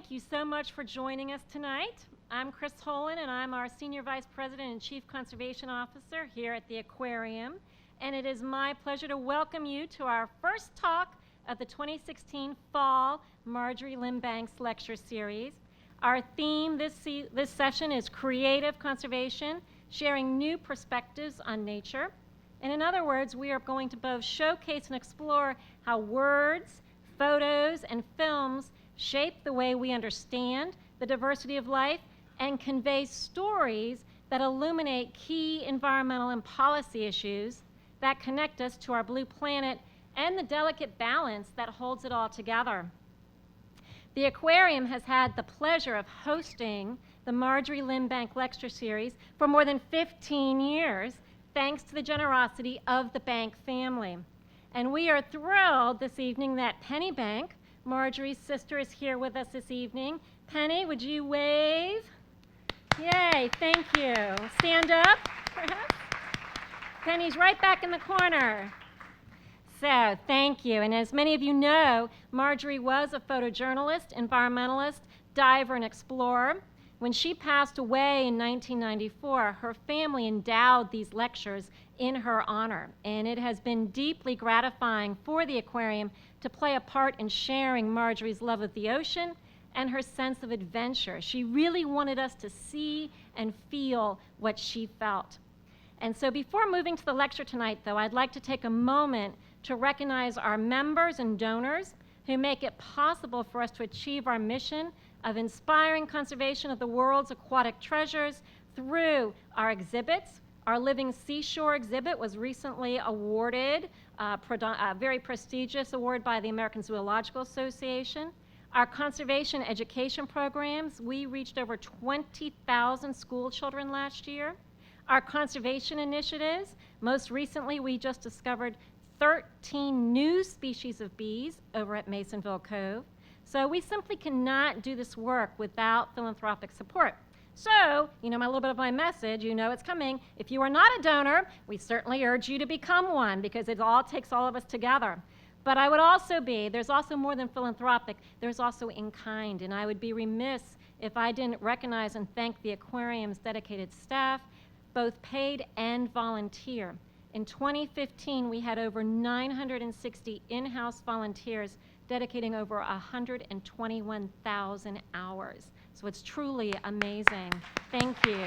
thank you so much for joining us tonight. I'm Chris Holen, and I'm our Senior Vice President and Chief Conservation Officer here at the Aquarium. And it is my pleasure to welcome you to our first talk of the 2016 Fall Marjorie Limbanks Lecture Series. Our theme this session is Creative Conservation, sharing new perspectives on nature. And in other words, we are going to both showcase and explore how words, photos, and films shape the way we understand the diversity of life and convey stories that illuminate key environmental and policy issues that connect us to our blue planet and the delicate balance that holds it all together. The Aquarium has had the pleasure of hosting the Marjorie Limbanks Lecture Series for more than 15 years, thanks to the generosity of the Bank family. And we are thrilled this evening that Penny Bank, Marjorie's sister, is here with us this evening. Penny, would you wave? Yay, thank you. Stand up, perhaps. Penny's right back in the corner. So, thank you. And as many of you know, Marjorie was a photojournalist, environmentalist, diver, and explorer. When she passed away in 1994, her family endowed these lectures in her honor. And it has been deeply gratifying for the Aquarium to play a part in sharing Marjorie's love of the ocean and her sense of adventure. She really wanted us to see and feel what she felt. And so before moving to the lecture tonight, though, I'd like to take a moment to recognize our members and donors who make it possible for us to achieve our mission of inspiring conservation of the world's aquatic treasures through our exhibits. Our Living Seashore exhibit was recently awarded a very prestigious award by the American Zoological Association. Our conservation education programs, we reached over 20,000 school children last year. Our conservation initiatives, most recently we just discovered 13 new species of bees over at Masonville Cove. So we simply cannot do this work without philanthropic support. So, you know, a little bit of my message, you know it's coming. If you are not a donor, we certainly urge you to become one because it all takes all of us together. But I would also there's also more than philanthropic, there's also in kind. And I would be remiss if I didn't recognize and thank the Aquarium's dedicated staff, both paid and volunteer. In 2015, we had over 960 in-house volunteers dedicating over 121,000 hours. So it's truly amazing. Thank you.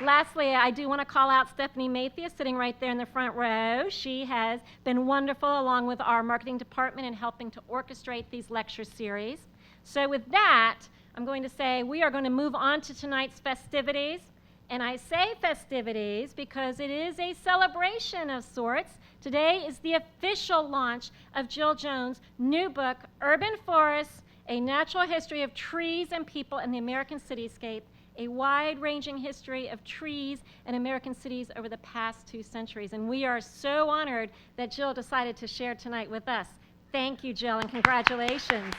Lastly, I do want to call out Stephanie Mathias, sitting right there in the front row. She has been wonderful, along with our marketing department, in helping to orchestrate these lecture series. So with that, I'm going to say we are going to move on to tonight's festivities. And I say festivities because it is a celebration of sorts. Today is the official launch of Jill Jonnes' new book, Urban Forests, A Natural History of Trees and People in the American Cityscape, a wide-ranging history of trees and American cities over the past 2 centuries. And we are so honored that Jill decided to share tonight with us. Thank you, Jill, and congratulations.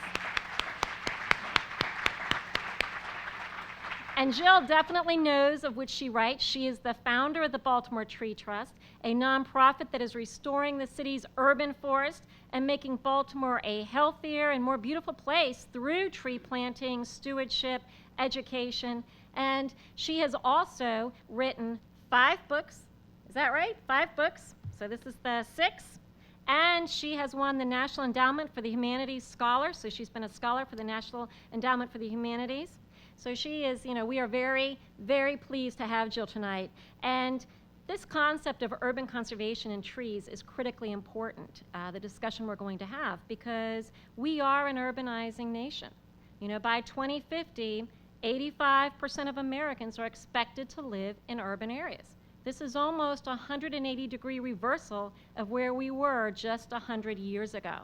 And Jill definitely knows of which she writes. She is the founder of the Baltimore Tree Trust, a nonprofit that is restoring the city's urban forest and making Baltimore a healthier and more beautiful place through tree planting, stewardship, education. And she has also written 5 books. Is that right? 5 books. So this is the 6th. And she has won the National Endowment for the Humanities Scholar. So she's been a scholar for the National Endowment for the Humanities. So she is, you know, we are very, very pleased to have Jill tonight. And this concept of urban conservation and trees is critically important, the discussion we're going to have, because we are an urbanizing nation. You know, by 2050, 85% of Americans are expected to live in urban areas. This is almost a 180-degree reversal of where we were just 100 years ago.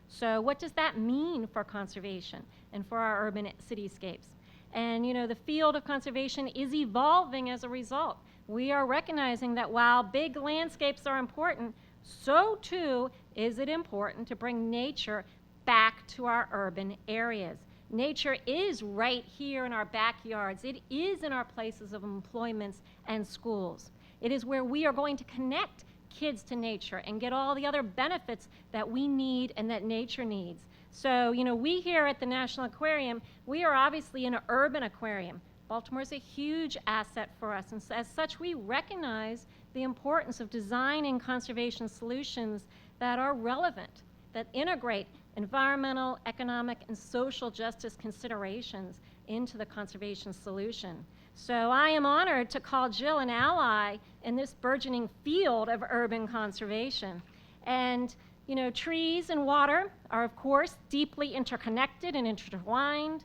So what does that mean for conservation and for our urban cityscapes? And you know, the field of conservation is evolving as a result. We are recognizing that while big landscapes are important, so too is it important to bring nature back to our urban areas. Nature is right here in our backyards. It is in our places of employments and schools. It is where we are going to connect kids to nature and get all the other benefits that we need and that nature needs. So, you know, we here at the National Aquarium, we are obviously an urban aquarium. Baltimore is a huge asset for us, and as such, we recognize the importance of designing conservation solutions that are relevant, that integrate environmental, economic, and social justice considerations into the conservation solution. So I am honored to call Jill an ally in this burgeoning field of urban conservation. And, you know, trees and water are, of course, deeply interconnected and intertwined,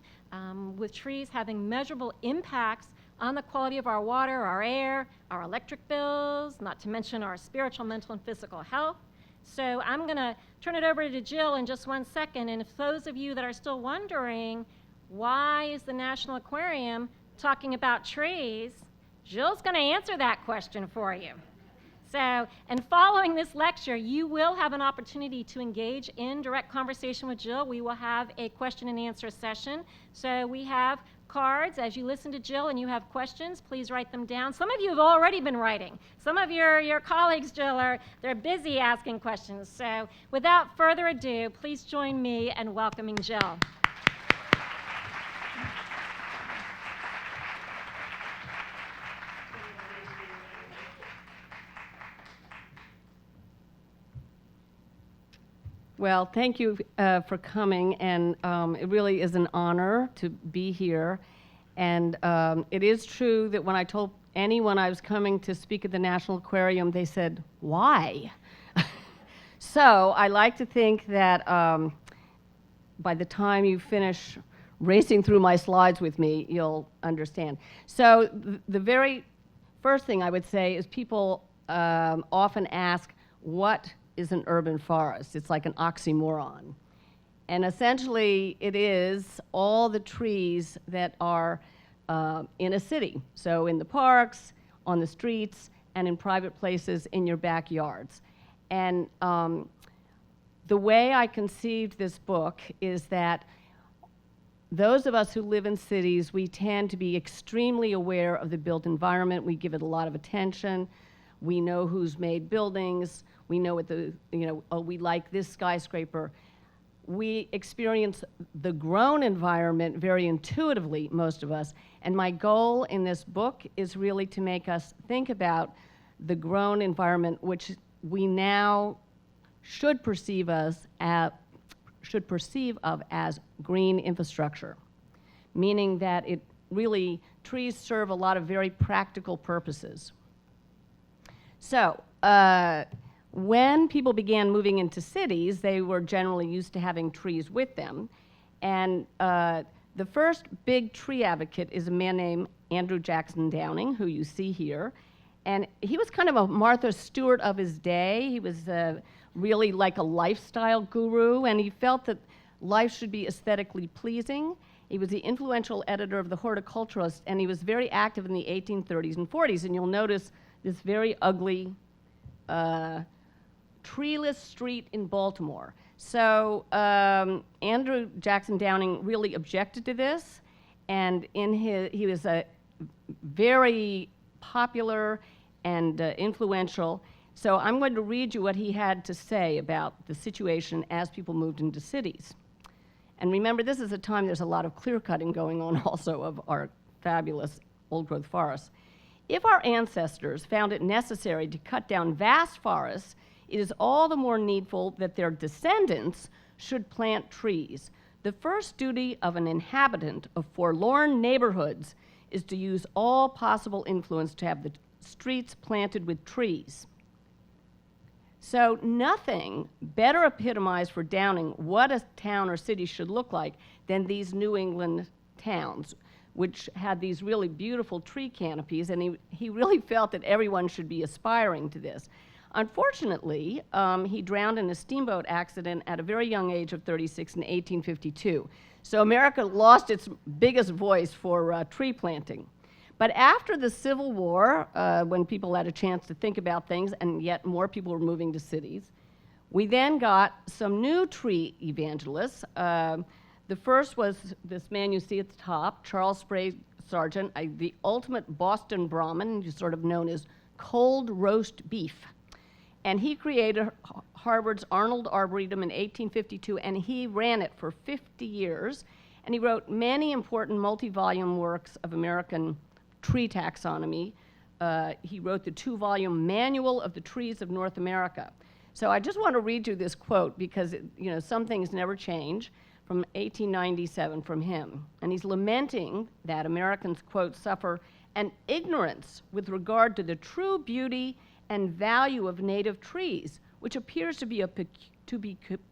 with trees having measurable impacts on the quality of our water, our air, our electric bills, not to mention our spiritual, mental, and physical health. So I'm going to turn it over to Jill in just 1 second. And if those of you that are still wondering, why is the National Aquarium talking about trees, Jill's going to answer that question for you. So, and following this lecture, you will have an opportunity to engage in direct conversation with Jill. We will have a question and answer session. So we have cards. As you listen to Jill and you have questions, please write them down. Some of you have already been writing. Some of your colleagues, Jill, they're busy asking questions. So without further ado, please join me in welcoming Jill. Well, thank you for coming, and it really is an honor to be here. And it is true that when I told anyone I was coming to speak at the National Aquarium, they said, why? So I like to think that by the time you finish racing through my slides with me, you'll understand. So the very first thing I would say is people often ask, what is an urban forest? It's like an oxymoron. And essentially, it is all the trees that are in a city. So in the parks, on the streets, and in private places in your backyards. And the way I conceived this book is that those of us who live in cities, we tend to be extremely aware of the built environment. We give it a lot of attention. We know who's made buildings. We know what we like this skyscraper. We experience the grown environment very intuitively, most of us. And my goal in this book is really to make us think about the grown environment, which we now should perceive of as green infrastructure, meaning that it really, trees serve a lot of very practical purposes. So, when people began moving into cities, they were generally used to having trees with them. And the first big tree advocate is a man named Andrew Jackson Downing, who you see here. And he was kind of a Martha Stewart of his day. He was really like a lifestyle guru, and he felt that life should be aesthetically pleasing. He was the influential editor of The Horticulturist, and he was very active in the 1830s and 40s. And you'll notice this very ugly treeless street in Baltimore. So Andrew Jackson Downing really objected to this, and he was a very popular and influential. So I'm going to read you what he had to say about the situation as people moved into cities. And remember, this is a time there's a lot of clear-cutting going on also of our fabulous old-growth forests. If our ancestors found it necessary to cut down vast forests, it is all the more needful that their descendants should plant trees. The first duty of an inhabitant of forlorn neighborhoods is to use all possible influence to have the streets planted with trees. So nothing better epitomized for Downing what a town or city should look like than these New England towns, which had these really beautiful tree canopies, and he really felt that everyone should be aspiring to this. Unfortunately, he drowned in a steamboat accident at a very young age of 36 in 1852. So America lost its biggest voice for tree planting. But after the Civil War, when people had a chance to think about things, and yet more people were moving to cities, we then got some new tree evangelists. The first was this man you see at the top, Charles Spray Sargent, the ultimate Boston Brahmin, sort of known as cold roast beef. And he created Harvard's Arnold Arboretum in 1852, and he ran it for 50 years. And he wrote many important multi-volume works of American tree taxonomy. He wrote the 2-volume Manual of the Trees of North America. So I just want to read you this quote because some things never change, from 1897 from him. And he's lamenting that Americans, quote, suffer an ignorance with regard to the true beauty and value of native trees, which appears to be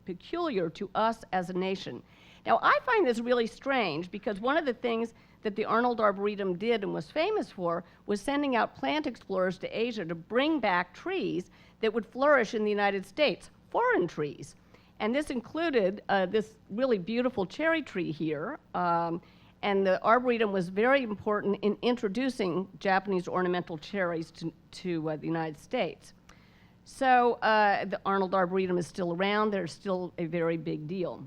peculiar to us as a nation. Now, I find this really strange because one of the things that the Arnold Arboretum did and was famous for was sending out plant explorers to Asia to bring back trees that would flourish in the United States, foreign trees. And this included this really beautiful cherry tree here. And the Arboretum was very important in introducing Japanese ornamental cherries to the United States. So the Arnold Arboretum is still around. They're still a very big deal.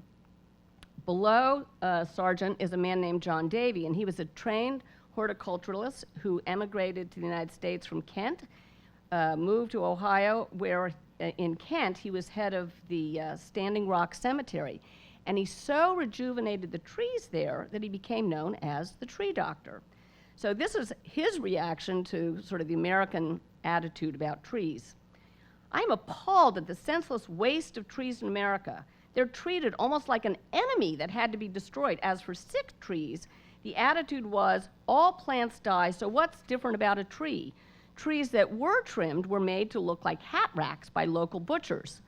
Below Sargent is a man named John Davy, and he was a trained horticulturalist who emigrated to the United States from Kent, moved to Ohio, where in Kent he was head of the Standing Rock Cemetery. And he so rejuvenated the trees there that he became known as the tree doctor. So this is his reaction to sort of the American attitude about trees. I'm appalled at the senseless waste of trees in America. They're treated almost like an enemy that had to be destroyed. As for sick trees, the attitude was, all plants die, so what's different about a tree? Trees that were trimmed were made to look like hat racks by local butchers.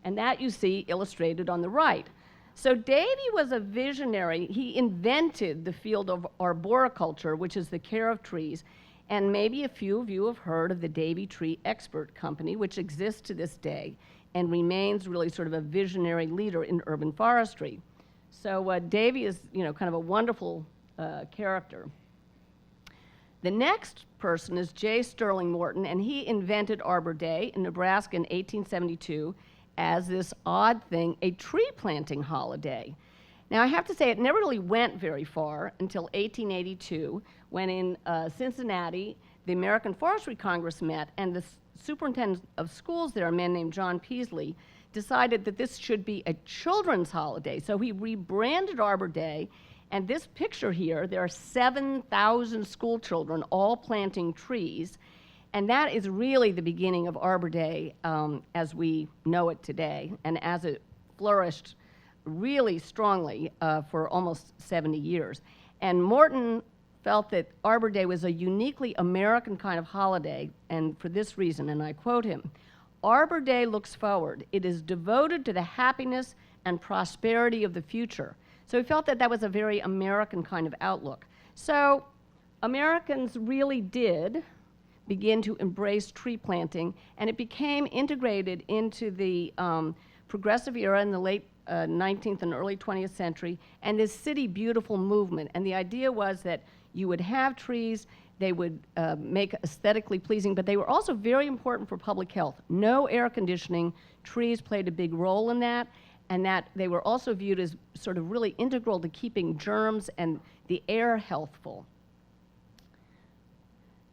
And that you see illustrated on the right. So Davy was a visionary. He invented the field of arboriculture, which is the care of trees. And maybe a few of you have heard of the Davy Tree Expert Company, which exists to this day and remains really sort of a visionary leader in urban forestry. So Davy is, kind of a wonderful character. The next person is J. Sterling Morton, and he invented Arbor Day in Nebraska in 1872 as this odd thing, a tree planting holiday. Now, I have to say, it never really went very far until 1882, when in Cincinnati, the American Forestry Congress met, and the superintendent of schools there, a man named John Peaslee, decided that this should be a children's holiday. So he rebranded Arbor Day, and this picture here, there are 7,000 school children all planting trees, and that is really the beginning of Arbor Day as we know it today, and as it flourished really strongly for almost 70 years. And Morton felt that Arbor Day was a uniquely American kind of holiday, and for this reason, and I quote him, "Arbor Day looks forward. It is devoted to the happiness and prosperity of the future." So he felt that that was a very American kind of outlook. So Americans really did begin to embrace tree planting, and it became integrated into the progressive era in the late 19th and early 20th century, and this City Beautiful movement. And the idea was that you would have trees, they would make aesthetically pleasing, but they were also very important for public health. No air conditioning, trees played a big role in that, and that they were also viewed as sort of really integral to keeping germs and the air healthful.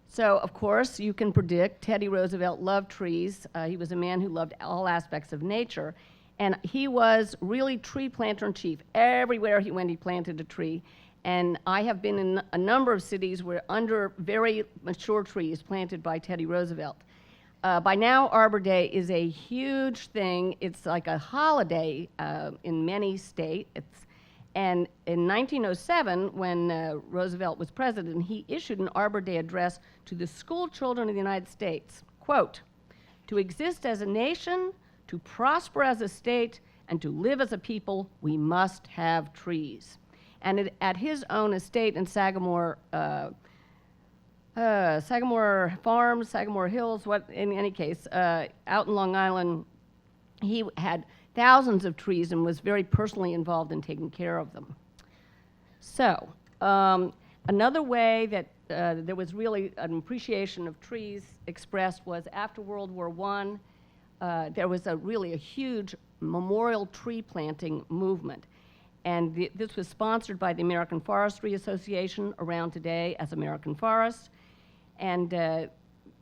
So, of course, you can predict Teddy Roosevelt loved trees. He was a man who loved all aspects of nature, and he was really tree planter in chief. Everywhere he went, he planted a tree. And I have been in a number of cities where under very mature trees planted by Teddy Roosevelt. By now, Arbor Day is a huge thing. It's like a holiday in many states. And in 1907, when Roosevelt was president, he issued an Arbor Day address to the school children of the United States. Quote, "To exist as a nation, to prosper as a state, and to live as a people, we must have trees." And at his own estate in Sagamore Farms, Sagamore Hills, in any case, out in Long Island, he had thousands of trees and was very personally involved in taking care of them. So, another way that there was really an appreciation of trees expressed was after World War I, there was really a huge memorial tree planting movement. And this was sponsored by the American Forestry Association, around today as American Forests. And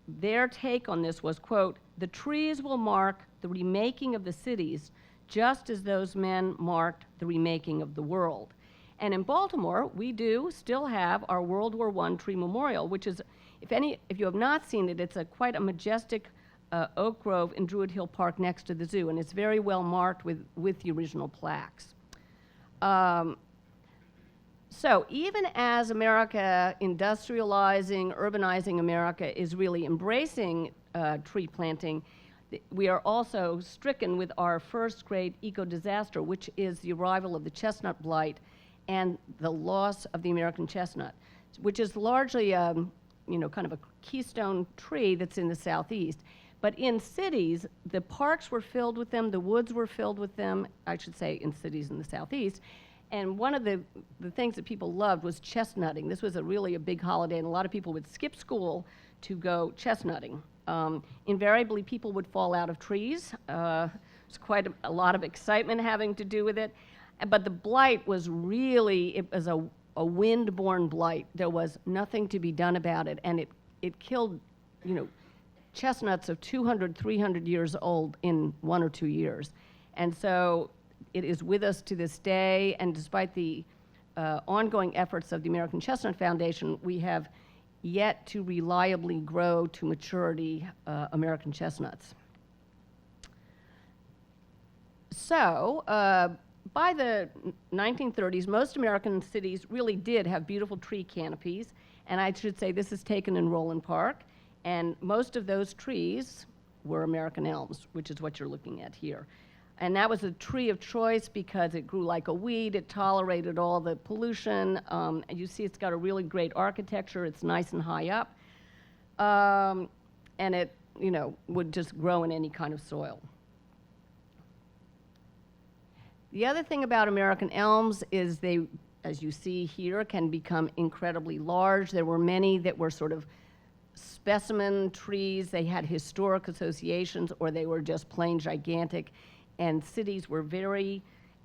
their take on this was, quote, The trees will mark the remaking of the cities, just as those men marked the remaking of the world. And in Baltimore, we do still have our World War I tree memorial, which is, if you have not seen it, it's quite a majestic oak grove in Druid Hill Park next to the zoo, and it's very well marked with the original plaques. So even as America, industrializing, urbanizing America, is really embracing tree planting, we are also stricken with our first great eco-disaster, which is the arrival of the chestnut blight and the loss of the American chestnut, which is largely kind of a keystone tree that's in the southeast. But in cities, the parks were filled with them, the woods were filled with them, I should say in cities in the southeast. And one of the things that people loved was chestnutting. This was really a big holiday, and a lot of people would skip school to go chestnutting. Invariably, people would fall out of trees. There's quite a lot of excitement having to do with it. But the blight was really, it was a wind-borne blight. There was nothing to be done about it, and it killed, chestnuts of 200, 300 years old in 1 or 2 years. And so it is with us to this day, and despite the ongoing efforts of the American Chestnut Foundation, we have yet to reliably grow to maturity American chestnuts. So, by the 1930s, most American cities really did have beautiful tree canopies, and I should say this is taken in Roland Park, and most of those trees were American elms, which is what you're looking at here. And that was a tree of choice because it grew like a weed, it tolerated all the pollution, and you see it's got a really great architecture, it's nice and high up, and it, would just grow in any kind of soil. The other thing about American elms is they, as you see here, can become incredibly large. There were many that were sort of specimen trees. They had historic associations, or they were just plain gigantic. And cities were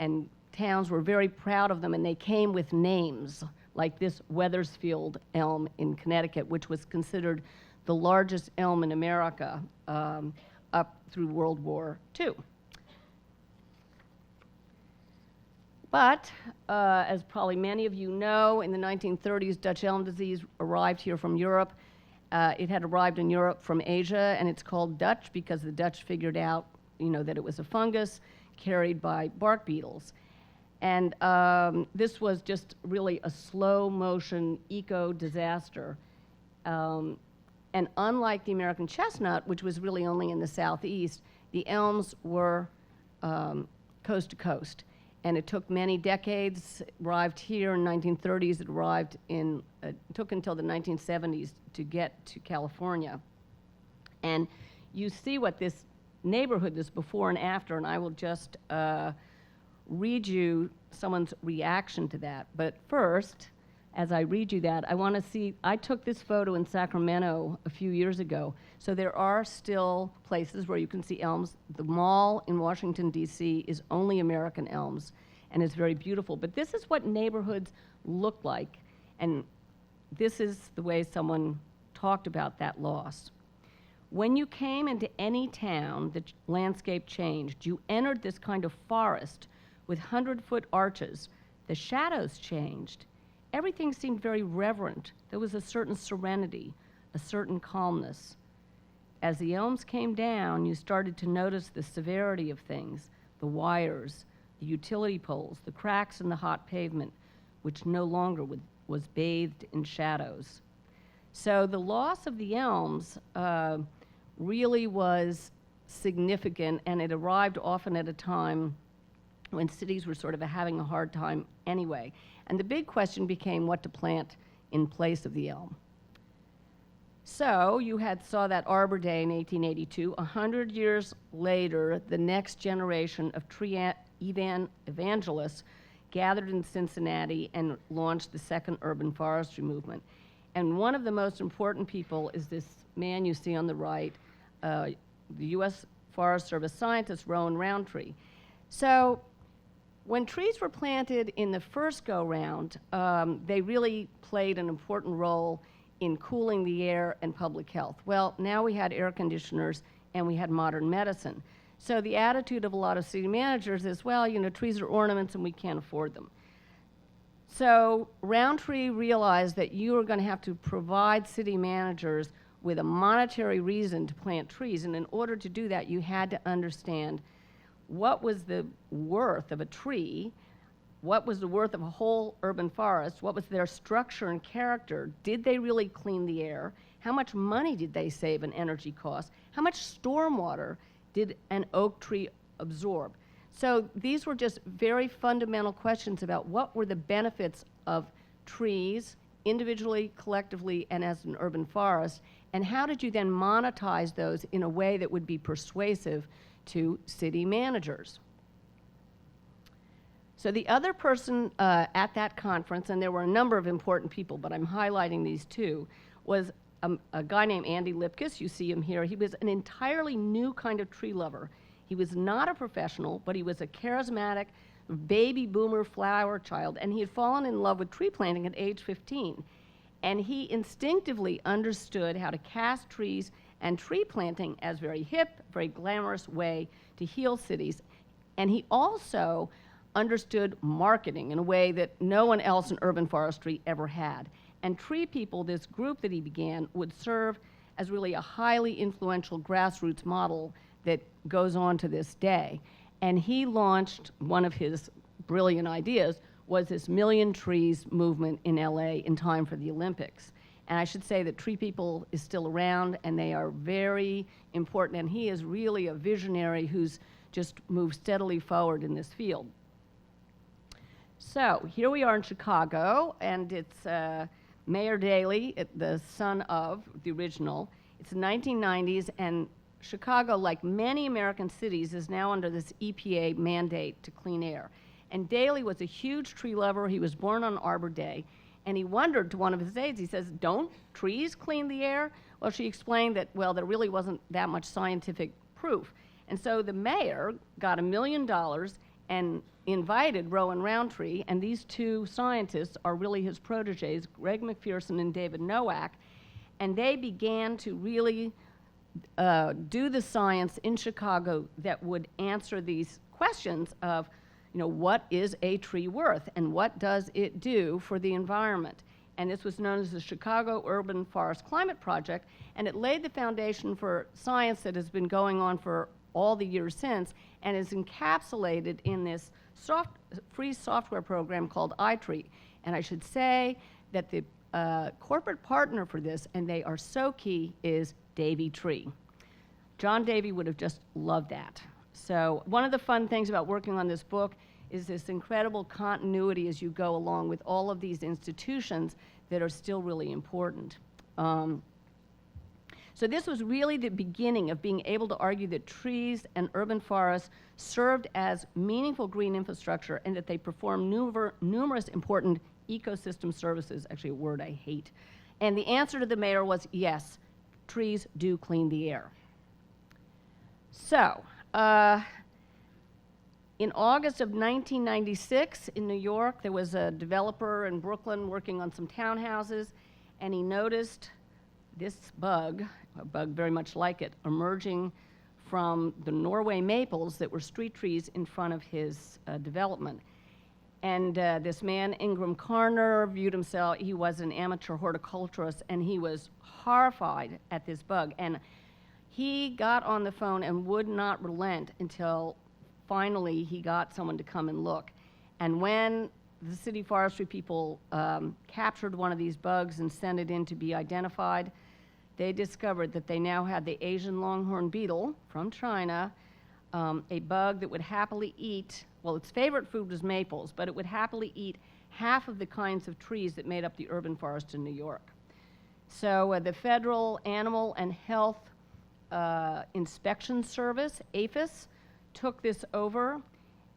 and towns were very proud of them, and they came with names, like this Wethersfield elm in Connecticut, which was considered the largest elm in America up through World War II. But, as probably many of you know, in the 1930s, Dutch elm disease arrived here from Europe. It had arrived in Europe from Asia, and it's called Dutch because the Dutch figured out, that it was a fungus carried by bark beetles. And this was just really a slow-motion eco-disaster. And unlike the American chestnut, which was really only in the southeast, the elms were coast to coast. And it took many decades. It arrived here in the 1930s. It arrived it took until the 1970s to get to California. And you see what this neighborhood is before and after, and I will just read you someone's reaction to that. But first, as I read you that, I took this photo in Sacramento a few years ago, so there are still places where you can see elms. The mall in Washington, D.C. is only American elms, and it's very beautiful. But this is what neighborhoods look like, and this is the way someone talked about that loss. When you came into any town, the landscape changed. You entered this kind of forest with 100-foot arches. The shadows changed. Everything seemed very reverent. There was a certain serenity, a certain calmness. As the elms came down, you started to notice the severity of things, the wires, the utility poles, the cracks in the hot pavement, which no longer was bathed in shadows. So the loss of the elms really was significant, and it arrived often at a time when cities were sort of having a hard time anyway. And the big question became what to plant in place of the elm. So you saw that Arbor Day in 1882. 100 years later, the next generation of tree evangelists gathered in Cincinnati and launched the second urban forestry movement. And one of the most important people is this man you see on the right, the U.S. Forest Service scientist, Rowan Roundtree. So when trees were planted in the first go-round, they really played an important role in cooling the air and public health. Well, now we had air conditioners and we had modern medicine. So the attitude of a lot of city managers is, well, trees are ornaments and we can't afford them. So Roundtree realized that you were going to have to provide city managers with a monetary reason to plant trees, and in order to do that, you had to understand what was the worth of a tree, what was the worth of a whole urban forest, what was their structure and character, did they really clean the air, how much money did they save in energy costs, how much stormwater did an oak tree absorb. So these were just very fundamental questions about what were the benefits of trees individually, collectively, and as an urban forest, and how did you then monetize those in a way that would be persuasive to city managers. So the other person at that conference, and there were a number of important people, but I'm highlighting these two, was a guy named Andy Lipkiss. You see him here. He was an entirely new kind of tree lover. He was not a professional, but he was a charismatic baby boomer flower child, and he had fallen in love with tree planting at age 15. And he instinctively understood how to cast trees and tree planting as very hip, very glamorous way to heal cities. And he also understood marketing in a way that no one else in urban forestry ever had. And Tree People, this group that he began, would serve as really a highly influential grassroots model that goes on to this day. And he launched one of his brilliant ideas was this Million Trees movement in LA in time for the Olympics. And I should say that Tree People is still around, and they are very important, and he is really a visionary who's just moved steadily forward in this field. So here we are in Chicago, and it's Mayor Daley, the son of the original. It's the 1990s, and Chicago, like many American cities, is now under this EPA mandate to clean air. And Daley was a huge tree lover. He was born on Arbor Day, and he wondered to one of his aides, he says, don't trees clean the air? Well, she explained that, well, there really wasn't that much scientific proof. And so the mayor got $1 million and invited Rowan Roundtree, and these two scientists are really his proteges, Greg McPherson and David Nowak, and they began to really do the science in Chicago that would answer these questions of, what is a tree worth and what does it do for the environment? And this was known as the Chicago Urban Forest Climate Project, and it laid the foundation for science that has been going on for all the years since and is encapsulated in this free software program called iTree. And I should say that the corporate partner for this, and they are so key, is Davey Tree. John Davey would have just loved that. So one of the fun things about working on this book is this incredible continuity as you go along with all of these institutions that are still really important. So this was really the beginning of being able to argue that trees and urban forests served as meaningful green infrastructure and that they perform numerous important ecosystem services, actually a word I hate. And the answer to the mayor was yes, trees do clean the air. So, in August of 1996 in New York, there was a developer in Brooklyn working on some townhouses, and he noticed this bug, a bug very much like it, emerging from the Norway maples that were street trees in front of his development. And this man, Ingram Carner, viewed himself, he was an amateur horticulturist, and he was horrified at this bug. And he got on the phone and would not relent until finally he got someone to come and look. And when the city forestry people captured one of these bugs and sent it in to be identified, they discovered that they now had the Asian longhorn beetle from China, a bug that would happily eat, well, its favorite food was maples, but it would happily eat half of the kinds of trees that made up the urban forest in New York. So the Federal Animal and Health Inspection Service, APHIS, took this over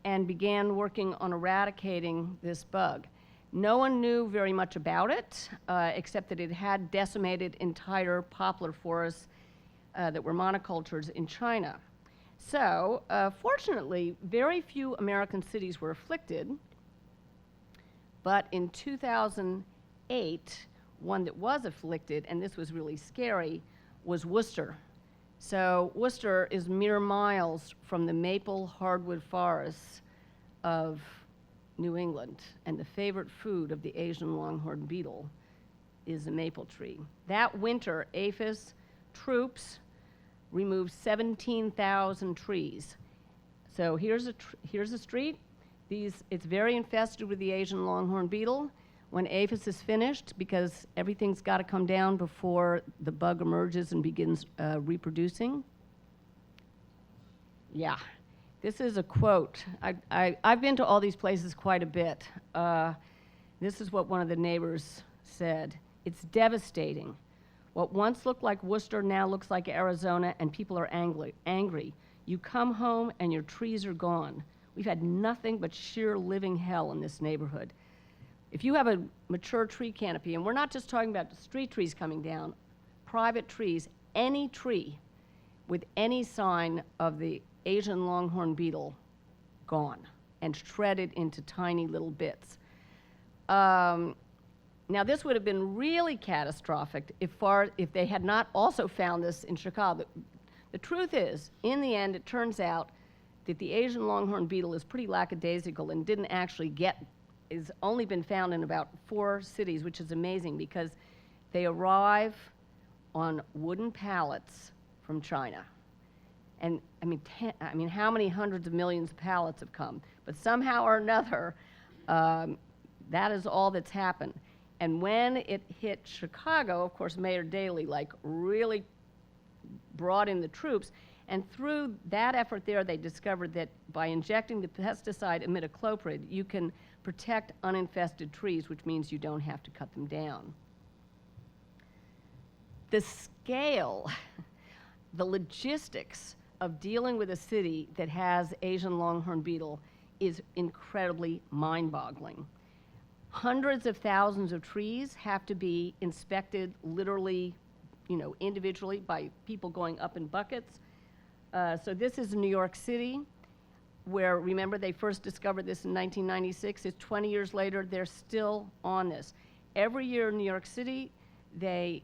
and began working on eradicating this bug. No one knew very much about it, except that it had decimated entire poplar forests that were monocultures in China. So, fortunately, very few American cities were afflicted, but in 2008, one that was afflicted, and this was really scary, was Worcester. So Worcester is mere miles from the maple hardwood forests of New England, and the favorite food of the Asian longhorn beetle is the maple tree. That winter, aphis troops removed 17,000 trees. So here's a street. It's very infested with the Asian longhorn beetle. When aphis is finished, because everything's got to come down before the bug emerges and begins reproducing. Yeah, this is a quote. I've been to all these places quite a bit. This is what one of the neighbors said. It's devastating. What once looked like Worcester now looks like Arizona, and people are angry. You come home and your trees are gone. We've had nothing but sheer living hell in this neighborhood. If you have a mature tree canopy, and we're not just talking about street trees coming down, private trees, any tree with any sign of the Asian longhorn beetle, gone and shredded into tiny little bits. Now this would have been really catastrophic if they had not also found this in Chicago. The truth is, in the end, it turns out that the Asian longhorn beetle is pretty lackadaisical and didn't actually is only been found in about 4 cities, which is amazing because they arrive on wooden pallets from China. And I mean, how many hundreds of millions of pallets have come? But somehow or another, that is all that's happened. And when it hit Chicago, of course, Mayor Daley really brought in the troops. And through that effort there, they discovered that by injecting the pesticide imidacloprid, you can protect uninfested trees, which means you don't have to cut them down. The scale, the logistics of dealing with a city that has Asian longhorn beetle is incredibly mind-boggling. Hundreds of thousands of trees have to be inspected literally, individually by people going up in buckets. So this is New York City, where, remember, they first discovered this in 1996. It's 20 years later, they're still on this. Every year in New York City, they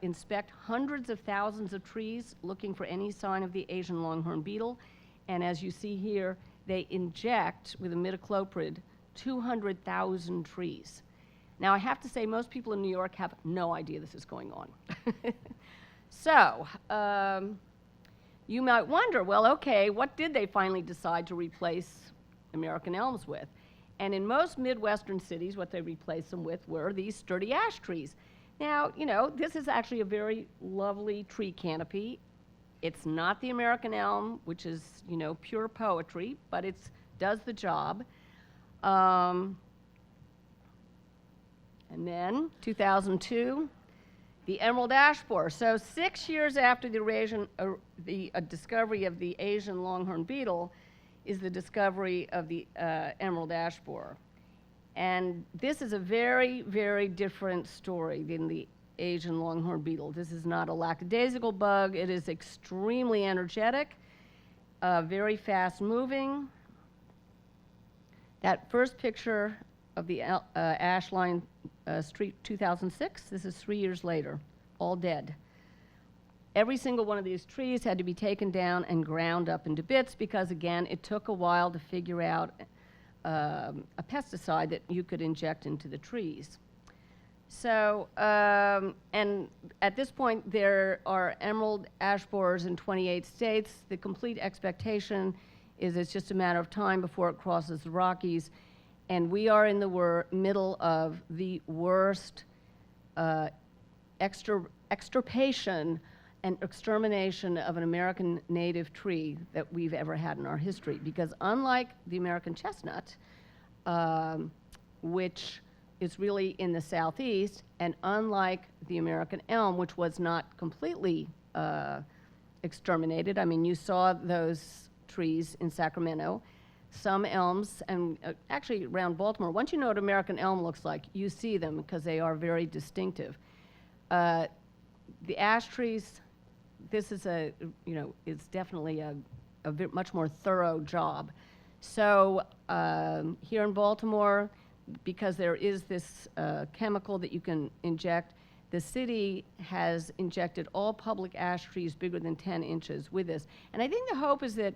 inspect hundreds of thousands of trees looking for any sign of the Asian longhorn beetle. And as you see here, they inject with imidacloprid 200,000 trees. Now, I have to say, most people in New York have no idea this is going on. So, you might wonder, well, okay, what did they finally decide to replace American elms with? And in most Midwestern cities, what they replaced them with were these sturdy ash trees. Now, this is actually a very lovely tree canopy. It's not the American elm, which is, pure poetry, but it does the job. And then, 2002, the emerald ash borer. So 6 years after the discovery of the Asian longhorn beetle is the discovery of the emerald ash borer. And this is a very, very different story than the Asian longhorn beetle. This is not a lackadaisical bug. It is extremely energetic, very fast moving. That first picture of the Ashline Street 2006, this is 3 years later, all dead. Every single one of these trees had to be taken down and ground up into bits because, again, it took a while to figure out a pesticide that you could inject into the trees. So, and at this point, there are emerald ash borers in 28 states. The complete expectation is it's just a matter of time before it crosses the Rockies. And we are in the middle of the worst extirpation and extermination of an American native tree that we've ever had in our history. Because unlike the American chestnut, which is really in the southeast, and unlike the American elm, which was not completely exterminated, I mean, you saw those trees in Sacramento. Some elms, and actually around Baltimore, once you know what American elm looks like, you see them because they are very distinctive. The ash trees, this is it's definitely a much more thorough job. So here in Baltimore, because there is this chemical that you can inject, the city has injected all public ash trees bigger than 10 inches with this. And I think the hope is that,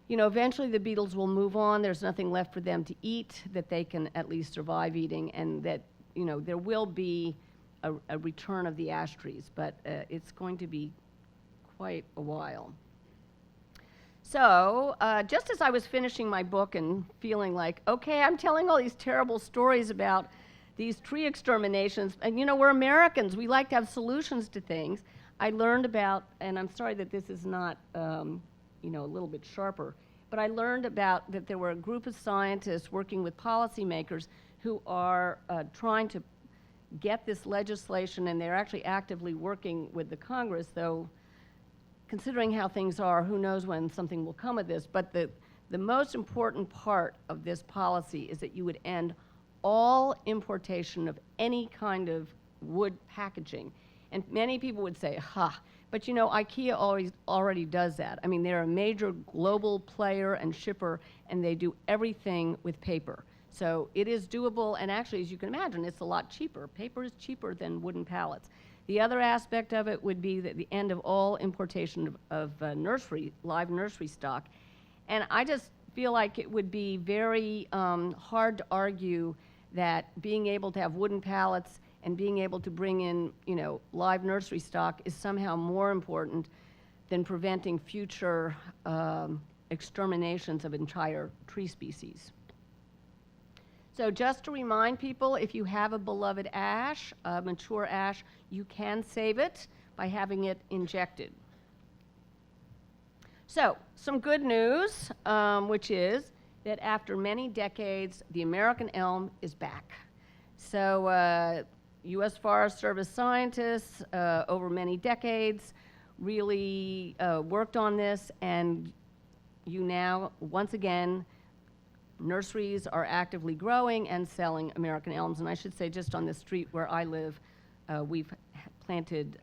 you know, eventually the beetles will move on. There's nothing left for them to eat that they can at least survive eating, and that, you know, there will be a return of the ash trees, but it's going to be quite a while. So, just as I was finishing my book and feeling like, okay, I'm telling all these terrible stories about these tree exterminations, and you know, we're Americans, we like to have solutions to things, I learned about, and I'm sorry that this is not, you know, a little bit sharper, but I learned about that there were a group of scientists working with policymakers who are trying to get this legislation, and they're actually actively working with the Congress, though considering how things are, who knows when something will come of this. But the most important part of this policy is that you would end all importation of any kind of wood packaging. And many people would say, but you know, IKEA already does that. I mean, they're a major global player and shipper, and they do everything with paper. So it is doable, and actually, as you can imagine, it's a lot cheaper. Paper is cheaper than wooden pallets. The other aspect of it would be that the end of all importation of live nursery stock. And I just feel like it would be very hard to argue that being able to have wooden pallets and being able to bring in, you know, live nursery stock is somehow more important than preventing future exterminations of entire tree species. So just to remind people, if you have a beloved ash, a mature ash, you can save it by having it injected. So, some good news, which is that after many decades, the American elm is back. So, U.S. Forest Service scientists over many decades really worked on this, and you now, once again, nurseries are actively growing and selling American elms. And I should say, just on the street where I live, we've planted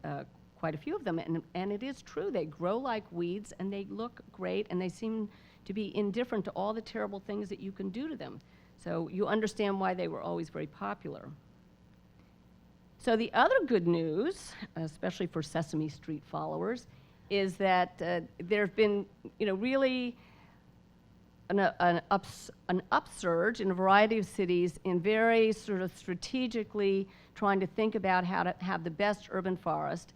quite a few of them. And it is true, they grow like weeds, and they look great, and they seem to be indifferent to all the terrible things that you can do to them. So you understand why they were always very popular. So the other good news, especially for Sesame Street followers, is that there have been, you know, really an upsurge in a variety of cities in very sort of strategically trying to think about how to have the best urban forest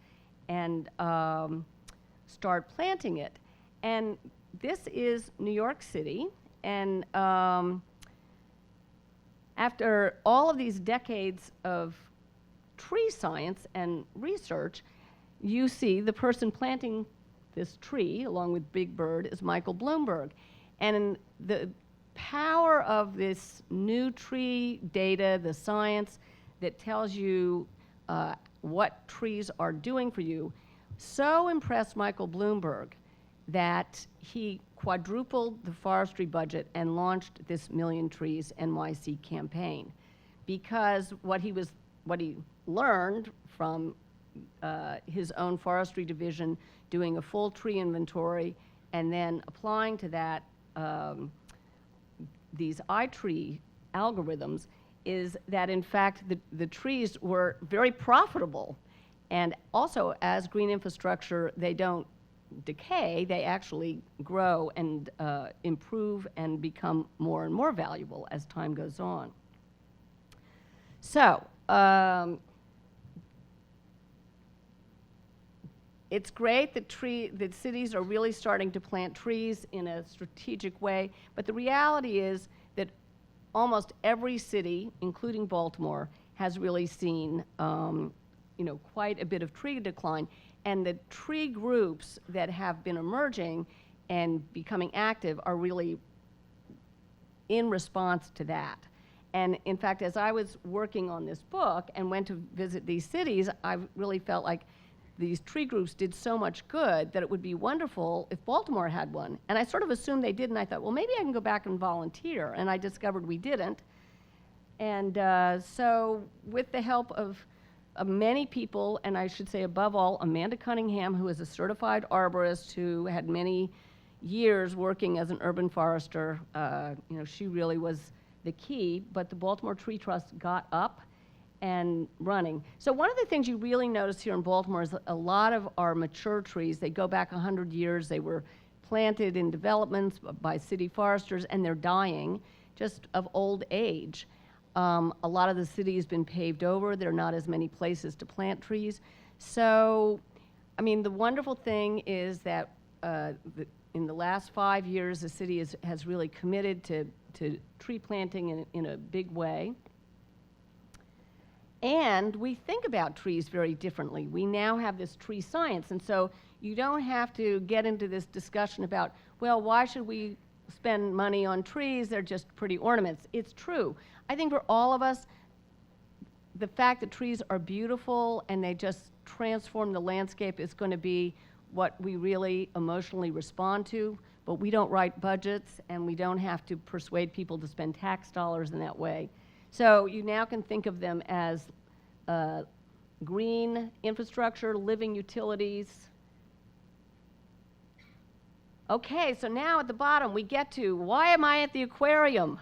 and start planting it. And this is New York City, and after all of these decades of tree science and research, you see the person planting this tree, along with Big Bird, is Michael Bloomberg. And the power of this new tree data, the science that tells you what trees are doing for you, so impressed Michael Bloomberg that he quadrupled the forestry budget and launched this Million Trees NYC campaign. Because what he learned from his own forestry division, doing a full tree inventory, and then applying to that these iTree algorithms, is that in fact the trees were very profitable. And also, as green infrastructure, they don't decay, they actually grow and improve and become more and more valuable as time goes on. So, it's great that cities are really starting to plant trees in a strategic way, but the reality is that almost every city, including Baltimore, has really seen quite a bit of tree decline. And the tree groups that have been emerging and becoming active are really in response to that. And in fact, as I was working on this book and went to visit these cities, I really felt like these tree groups did so much good that it would be wonderful if Baltimore had one. And I sort of assumed they did, and I thought, well, maybe I can go back and volunteer. And I discovered we didn't. And so with the help of many people, and I should say above all, Amanda Cunningham, who is a certified arborist who had many years working as an urban forester, she really was the key. But the Baltimore Tree Trust got up and running. So one of the things you really notice here in Baltimore is a lot of our mature trees, they go back 100 years, they were planted in developments by city foresters, and they're dying just of old age. A lot of the city has been paved over. There are not as many places to plant trees. So, I mean, the wonderful thing is that in the last 5 years, the city has really committed to tree planting in a big way. And we think about trees very differently. We now have this tree science, and so you don't have to get into this discussion about, well, why should we spend money on trees? They're just pretty ornaments. It's true. I think for all of us, the fact that trees are beautiful and they just transform the landscape is going to be what we really emotionally respond to, but we don't write budgets and we don't have to persuade people to spend tax dollars in that way. So you now can think of them as green infrastructure, living utilities. Okay, so now at the bottom we get to, why am I at the aquarium?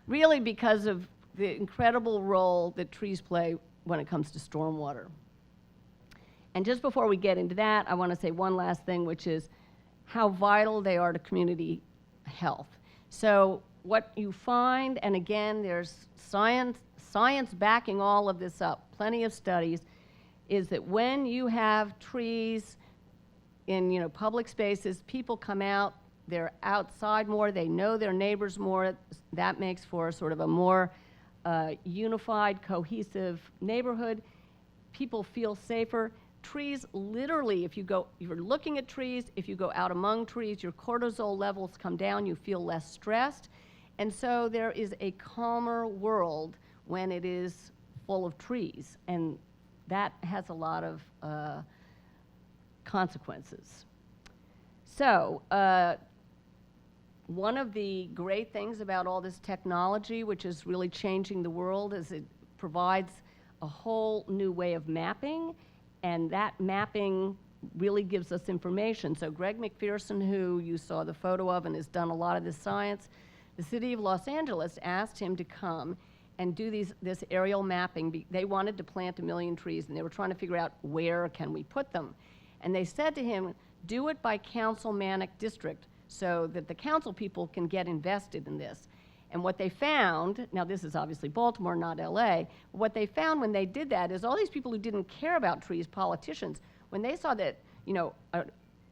Really because of the incredible role that trees play when it comes to stormwater. And just before we get into that, I want to say one last thing, which is how vital they are to community health. So what you find, and again, there's science backing all of this up, plenty of studies, is that when you have trees in public spaces, people come out, they're outside more, they know their neighbors more. That makes for sort of a more unified, cohesive neighborhood. People feel safer. Trees, literally, if you're looking at trees, if you go out among trees, your cortisol levels come down, you feel less stressed. And so there is a calmer world when it is full of trees, and that has a lot of consequences. So one of the great things about all this technology, which is really changing the world, is it provides a whole new way of mapping, and that mapping really gives us information. So Greg McPherson, who you saw the photo of and has done a lot of this science, the city of Los Angeles asked him to come and do this aerial mapping. They wanted to plant 1 million trees, and they were trying to figure out where can we put them. And they said to him, do it by councilmanic district so that the council people can get invested in this. And what they found, now this is obviously Baltimore, not LA, but what they found when they did that is all these people who didn't care about trees, politicians, when they saw that,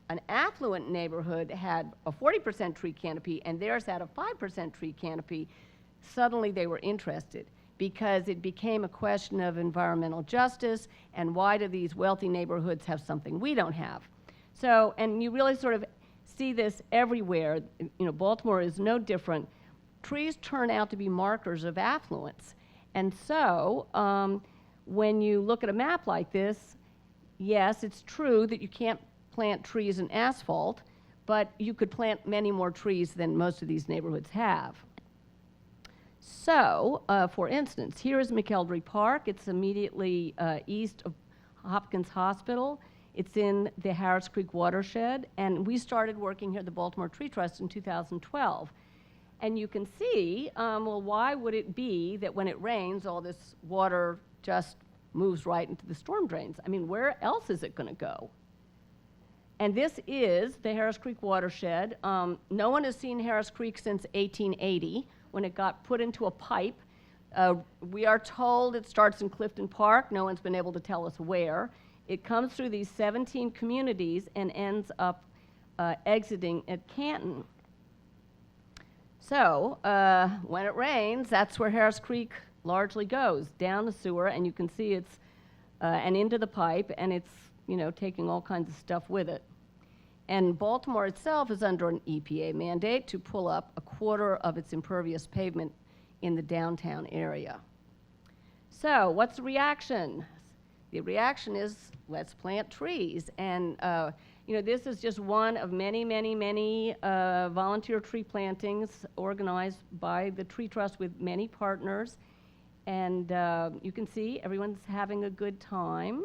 an affluent neighborhood had a 40% tree canopy and theirs had a 5% tree canopy, suddenly they were interested, because it became a question of environmental justice and why do these wealthy neighborhoods have something we don't have. So, and you really sort of see this everywhere. Baltimore is no different. Trees turn out to be markers of affluence. And so when you look at a map like this, yes, it's true that you can't plant trees in asphalt, but you could plant many more trees than most of these neighborhoods have. So, for instance, here is McElderry Park. It's immediately east of Hopkins Hospital. It's in the Harris Creek watershed, and we started working here at the Baltimore Tree Trust in 2012. And you can see, well, why would it be that when it rains, all this water just moves right into the storm drains? I mean, where else is it going to go? And this is the Harris Creek watershed. No one has seen Harris Creek since 1880, when it got put into a pipe. We are told it starts in Clifton Park. No one's been able to tell us where. It comes through these 17 communities and ends up exiting at Canton. So when it rains, that's where Harris Creek largely goes, down the sewer, and you can see it's, and into the pipe, and it's, taking all kinds of stuff with it. And Baltimore itself is under an EPA mandate to pull up 1/4 of its impervious pavement in the downtown area. So what's the reaction? The reaction is, let's plant trees. And this is just one of many, many, many volunteer tree plantings organized by the Tree Trust with many partners. And you can see everyone's having a good time.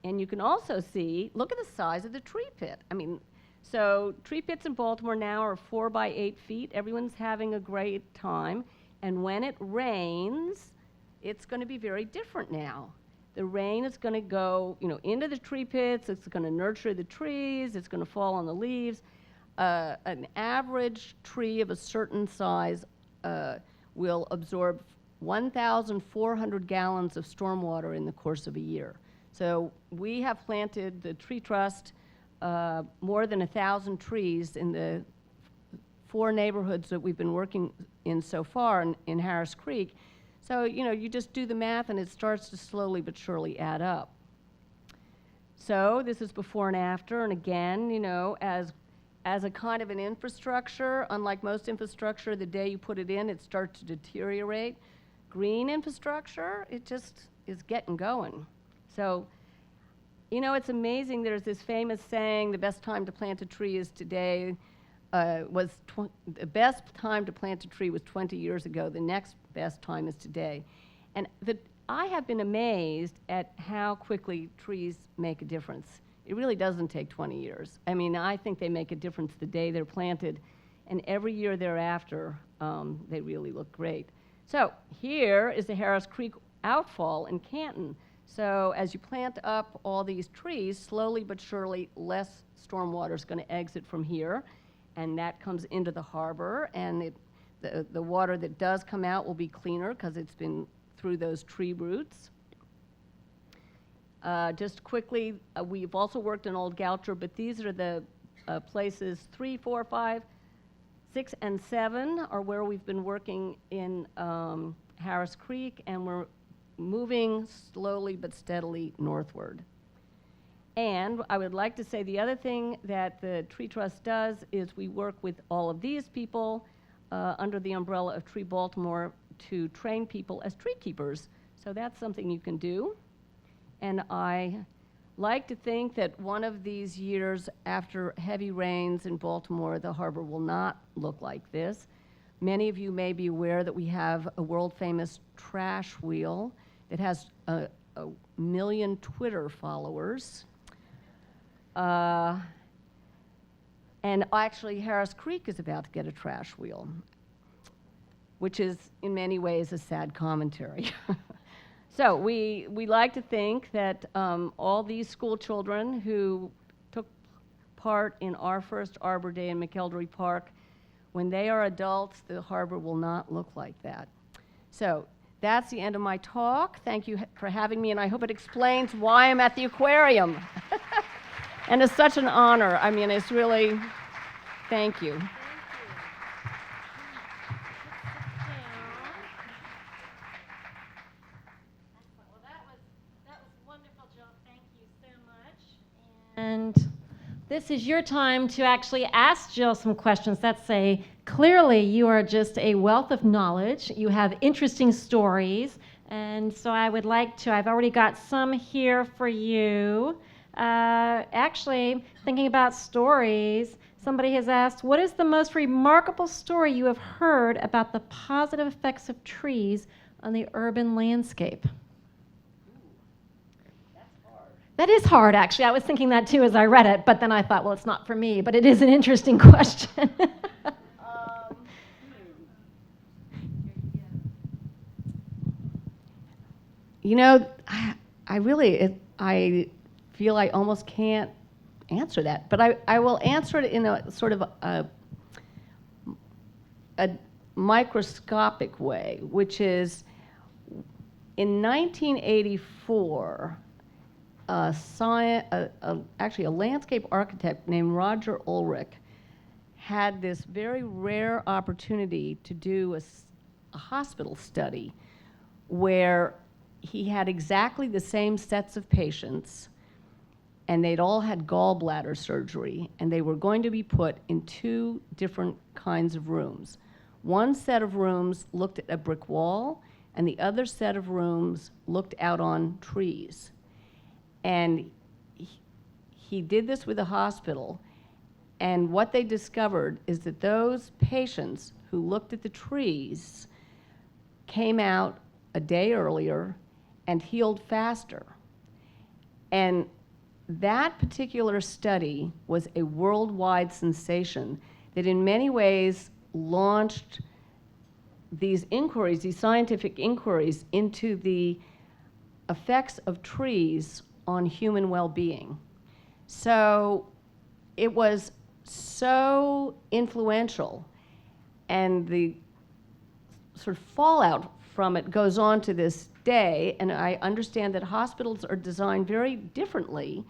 And you can also see, look at the size of the tree pit. I mean, so tree pits in Baltimore now are 4 by 8 feet. Everyone's having a great time. And when it rains, it's going to be very different now. The rain is going to go, into the tree pits. It's going to nurture the trees. It's going to fall on the leaves. An average tree of a certain size will absorb 1,400 gallons of stormwater in the course of a year. So we have planted, the Tree Trust, more than 1,000 trees in the 4 neighborhoods that we've been working in so far in Harris Creek. So, you just do the math and it starts to slowly but surely add up. So this is before and after, and again, as a kind of an infrastructure, unlike most infrastructure, the day you put it in, it starts to deteriorate. Green infrastructure, it just is getting going. So, it's amazing. There's this famous saying, the best time to plant a tree is today. The best time to plant a tree was 20 years ago. The next best time is today. And I have been amazed at how quickly trees make a difference. It really doesn't take 20 years. I mean, I think they make a difference the day they're planted, and every year thereafter, they really look great. So here is the Harris Creek outfall in Canton. So as you plant up all these trees, slowly but surely, less stormwater is going to exit from here, and that comes into the harbor, and the water that does come out will be cleaner because it's been through those tree roots. Just quickly, we've also worked in Old Goucher, but these are the places 3, 4, 5, 6, and 7 are where we've been working in Harris Creek, and we're moving slowly but steadily northward. And I would like to say the other thing that the Tree Trust does is we work with all of these people under the umbrella of Tree Baltimore to train people as tree keepers. So that's something you can do. And I like to think that one of these years after heavy rains in Baltimore, the harbor will not look like this. Many of you may be aware that we have a world-famous trash wheel that has a million Twitter followers. And actually, Harris Creek is about to get a trash wheel, which is in many ways a sad commentary. So we like to think that all these school children who took part in our first Arbor Day in McElderry Park, when they are adults, the harbor will not look like that. So that's the end of my talk. Thank you for having me, and I hope it explains why I'm at the aquarium. And it's such an honor. I mean, it's really, thank you. And this is your time to actually ask Jill some questions that say, clearly you are just a wealth of knowledge. You have interesting stories. And so I would like to, I've already got some here for you. Actually, thinking about stories, somebody has asked, what is the most remarkable story you have heard about the positive effects of trees on the urban landscape? That is hard, actually. I was thinking that too as I read it, but then I thought, well, it's not for me, but it is an interesting question. I feel I almost can't answer that, but I will answer it in a sort of a microscopic way, which is in 1984, actually a landscape architect named Roger Ulrich had this very rare opportunity to do a hospital study where he had exactly the same sets of patients, and they'd all had gallbladder surgery, and they were going to be put in 2 different kinds of rooms. One set of rooms looked at a brick wall, and the other set of rooms looked out on trees. And he did this with a hospital, and what they discovered is that those patients who looked at the trees came out a day earlier and healed faster. And that particular study was a worldwide sensation that in many ways launched these inquiries, these scientific inquiries into the effects of trees on human well-being. So it was so influential, and the sort of fallout from it goes on to this day, and I understand that hospitals are designed very differently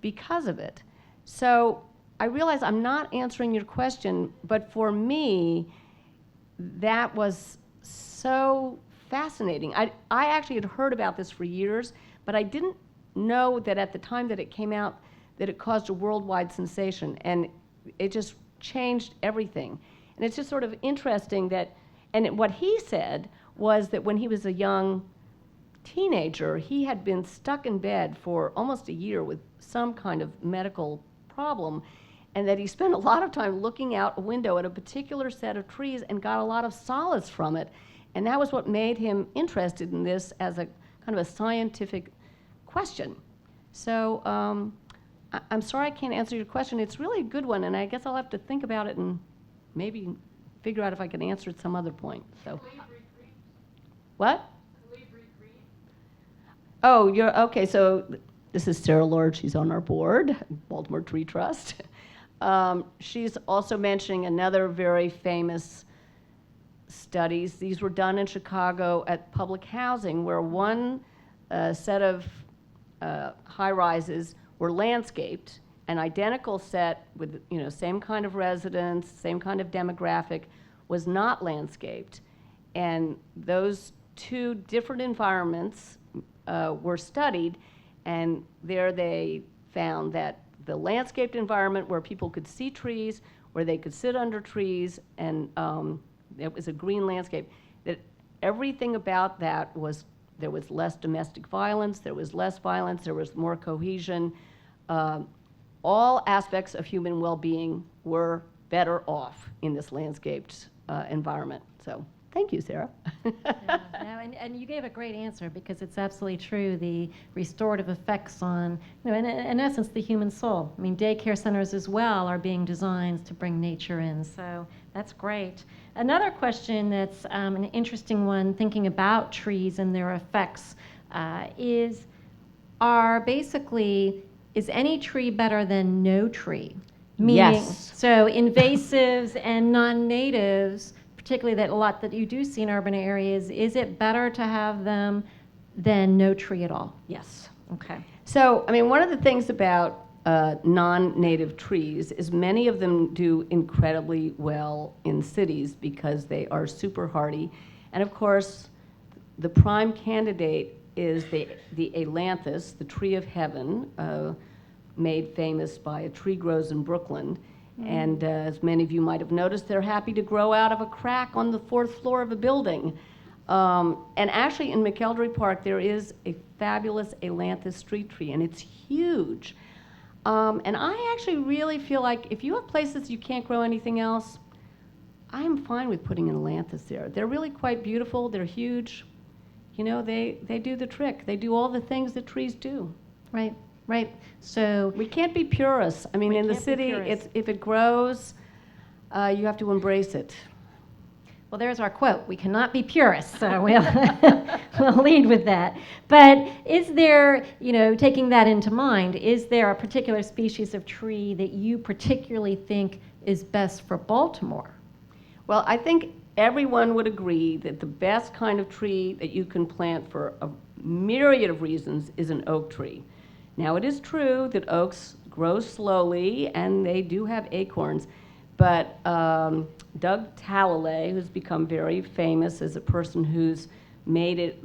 because of it. So I realize I'm not answering your question, but for me, that was so fascinating. I actually had heard about this for years, but I didn't know that at the time that it came out that it caused a worldwide sensation, and it just changed everything. And it's just sort of interesting that, and what he said was that when he was a young teenager, he had been stuck in bed for almost a year with some kind of medical problem, and that he spent a lot of time looking out a window at a particular set of trees and got a lot of solace from it. And that was what made him interested in this as a kind of a scientific question. So I'm sorry I can't answer your question. It's really a good one, and I guess I'll have to think about it and maybe figure out if I can answer at some other point. So, what? Oh, you're okay. So this is Sarah Lord. She's on our board, Baltimore Tree Trust. She's also mentioning another very famous studies. These were done in Chicago at public housing, where one set of high-rises were landscaped, an identical set with same kind of residents, same kind of demographic, was not landscaped. And those two different environments were studied, and there they found that the landscaped environment where people could see trees, where they could sit under trees, and it was a green landscape, that everything about that was, there was less domestic violence, there was less violence, there was more cohesion. All aspects of human well-being were better off in this landscaped environment. So thank you, Sarah. And you gave a great answer, because it's absolutely true, the restorative effects on, in essence, the human soul. I mean, daycare centers as well are being designed to bring nature in, so that's great. Another question that's an interesting one, thinking about trees and their effects, is any tree better than no tree? Meaning, Yes. So invasives and non-natives, particularly that a lot that you do see in urban areas, is it better to have them than no tree at all? Yes. Okay. So, I mean, one of the things about non-native trees is many of them do incredibly well in cities because they are super hardy. And of course, the prime candidate is the ailanthus, the tree of heaven, made famous by A Tree Grows in Brooklyn. And as many of you might have noticed, they're happy to grow out of a crack on the 4th floor of a building. And actually in McElderry Park, there is a fabulous ailanthus street tree, and it's huge. And I actually really feel like if you have places you can't grow anything else, I'm fine with putting an ailanthus there. They're really quite beautiful. They're huge. They do the trick. They do all the things that trees do. Right. Right. So we can't be purists. I mean, in the city, if it grows, you have to embrace it. Well, there's our quote. We cannot be purists, so we'll lead with that. But is there, taking that into mind, is there a particular species of tree that you particularly think is best for Baltimore? Well, I think everyone would agree that the best kind of tree that you can plant for a myriad of reasons is an oak tree. Now, it is true that oaks grow slowly, and they do have acorns, but Doug Talalay, who's become very famous as a person who's made it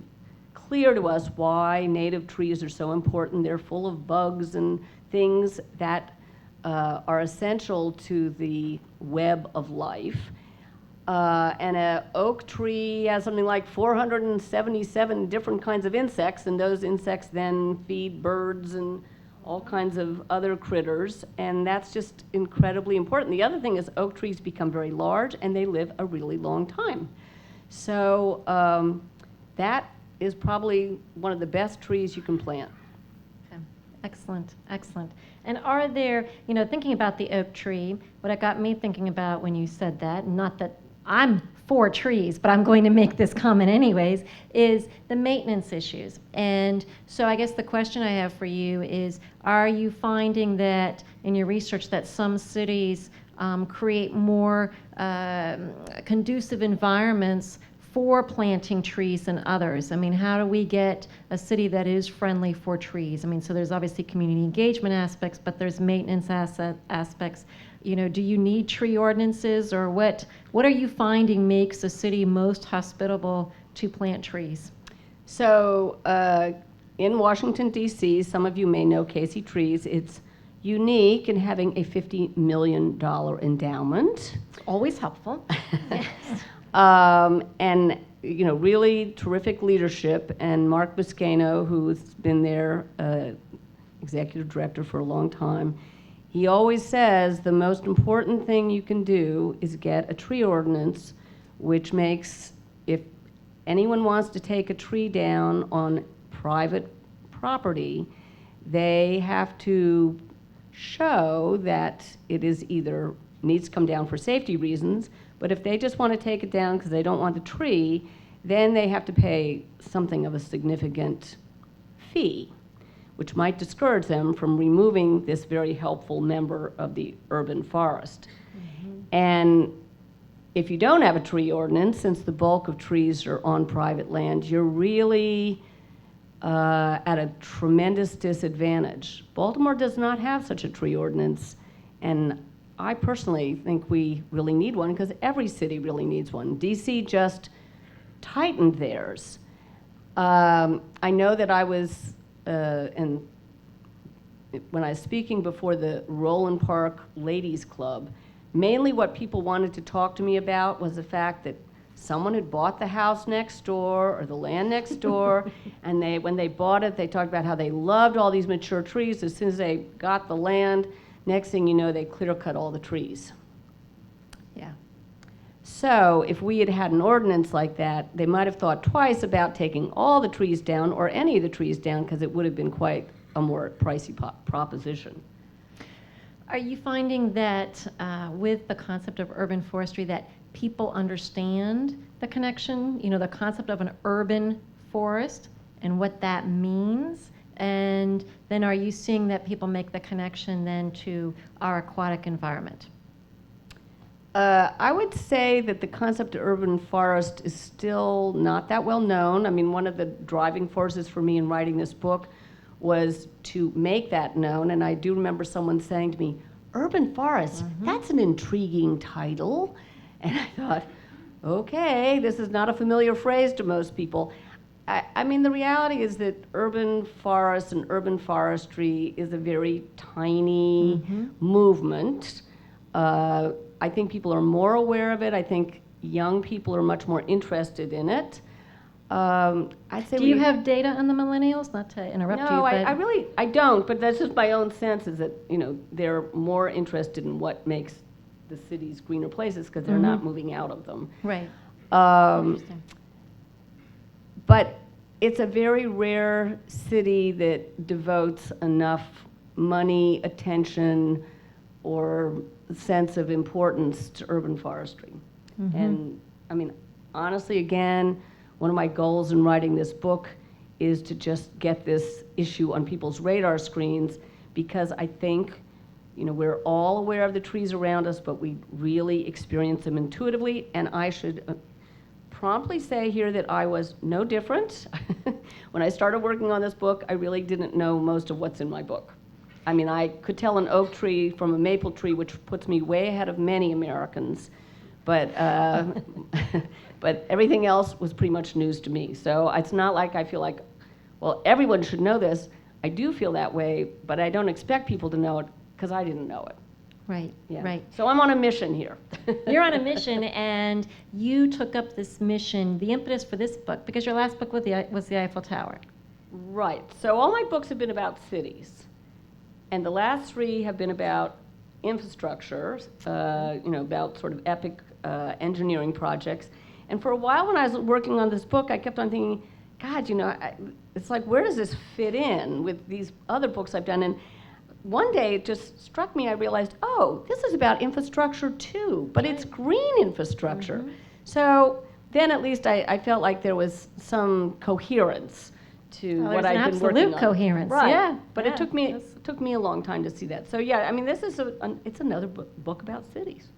clear to us why native trees are so important. They're full of bugs and things that are essential to the web of life. And an oak tree has something like 477 different kinds of insects, and those insects then feed birds and all kinds of other critters, and that's just incredibly important. The other thing is oak trees become very large, and they live a really long time. So that is probably one of the best trees you can plant. Okay. Excellent, excellent. And are there, thinking about the oak tree, what it got me thinking about when you said that, not that I'm for trees, but I'm going to make this comment anyways, is the maintenance issues. And so I guess the question I have for you is, are you finding that in your research that some cities create more conducive environments for planting trees than others? I mean, how do we get a city that is friendly for trees? I mean, so there's obviously community engagement aspects, but there's maintenance aspects. Do you need tree ordinances, or what are you finding makes a city most hospitable to plant trees? So in Washington, D.C., some of you may know Casey Trees. It's unique in having a $50 million endowment. Always helpful. Yes. And really terrific leadership. And Mark Biscayno, who's been their executive director for a long time, he always says the most important thing you can do is get a tree ordinance, which makes, if anyone wants to take a tree down on private property, they have to show that it is either needs to come down for safety reasons, but if they just want to take it down because they don't want the tree, then they have to pay something of a significant fee, which might discourage them from removing this very helpful member of the urban forest. Mm-hmm. And if you don't have a tree ordinance, since the bulk of trees are on private land, you're really at a tremendous disadvantage. Baltimore does not have such a tree ordinance, and I personally think we really need one because every city really needs one. DC just tightened theirs. I know that I was, and when I was speaking before the Roland Park Ladies Club, mainly what people wanted to talk to me about was the fact that someone had bought the house next door or the land next door, and when they bought it, they talked about how they loved all these mature trees. As soon as they got the land, next thing you know, they clear-cut all the trees. Yeah. So if we had had an ordinance like that, they might have thought twice about taking all the trees down or any of the trees down, because it would have been quite a more pricey proposition. Are you finding that with the concept of urban forestry that people understand the connection, the concept of an urban forest and what that means? And then are you seeing that people make the connection then to our aquatic environment? I would say that the concept of urban forest is still not that well known. I mean, one of the driving forces for me in writing this book was to make that known, and I do remember someone saying to me, urban forest, that's an intriguing title. And I thought, okay, this is not a familiar phrase to most people. I mean, the reality is that urban forest and urban forestry is a very tiny movement. I think people are more aware of it. I think young people are much more interested in it. I'd say do you have data on the millennials? Not to interrupt you, but no, I don't. But that's just my own sense, is that they're more interested in what makes the cities greener places because they're not moving out of them. Right. Interesting. But it's a very rare city that devotes enough money, attention, or sense of importance to urban forestry. And I mean, honestly, again, one of my goals in writing this book is to just get this issue on people's radar screens, because I think we're all aware of the trees around us, but we really experience them intuitively. And I should promptly say here that I was no different. When I started working on this book, I really didn't know most of what's in my book. I mean, I could tell an oak tree from a maple tree, which puts me way ahead of many Americans, but but everything else was pretty much news to me. So it's not like I feel like, well, everyone should know this. I do feel that way, but I don't expect people to know it because I didn't know it. Right, Yeah. right. So I'm on a mission here. You're on a mission, and you took up this mission, the impetus for this book, because your last book was the Eiffel Tower. Right. So all my books have been about cities, and the last three have been about infrastructure, about sort of epic engineering projects. And for a while when I was working on this book, I kept on thinking, God, it's like, where does this fit in with these other books I've done? And one day it just struck me, I realized, oh, this is about infrastructure too, but it's green infrastructure. So then at least I felt like there was some coherence to what I've been working on. Absolute coherence. Right. Yeah. But yeah. it took me a long time to see that. So yeah, I mean, this is it's another book about cities.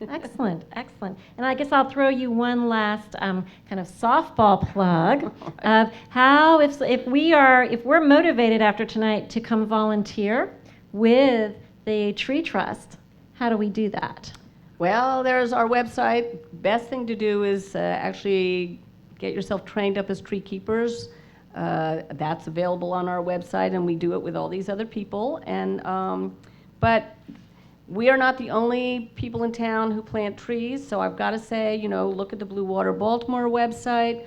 Excellent, excellent. And I guess I'll throw you one last kind of softball plug of how if we're motivated after tonight to come volunteer with the Tree Trust, how do we do that? Well, there's our website. Best thing to do is actually get yourself trained up as tree keepers. That's available on our website, and we do it with all these other people. And but we are not the only people in town who plant trees. So I've got to say, look at the Blue Water Baltimore website.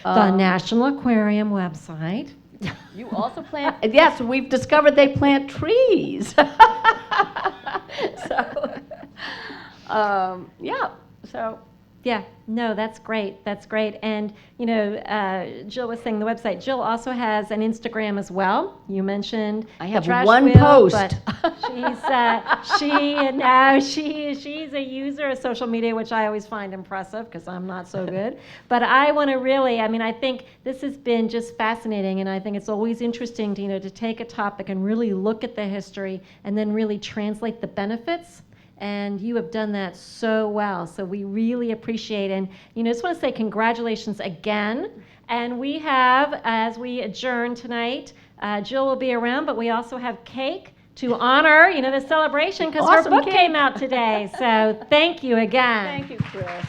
The National Aquarium website. You also plant. Yes, we've discovered they plant trees. So, yeah. So. Yeah, no, that's great. That's great. And, Jill was saying the website. Jill also has an Instagram as well. You mentioned I have Trash one Wheel, post. But she's a user of social media, which I always find impressive because I'm not so good. But I want to really, I think this has been just fascinating, and I think it's always interesting to take a topic and really look at the history and then really translate the benefits. And you have done that so well. So we really appreciate it. And, just want to say congratulations again. And we have, as we adjourn tonight, Jill will be around, but we also have cake to honor, the celebration because her book came out today. So thank you again. Thank you, Chris.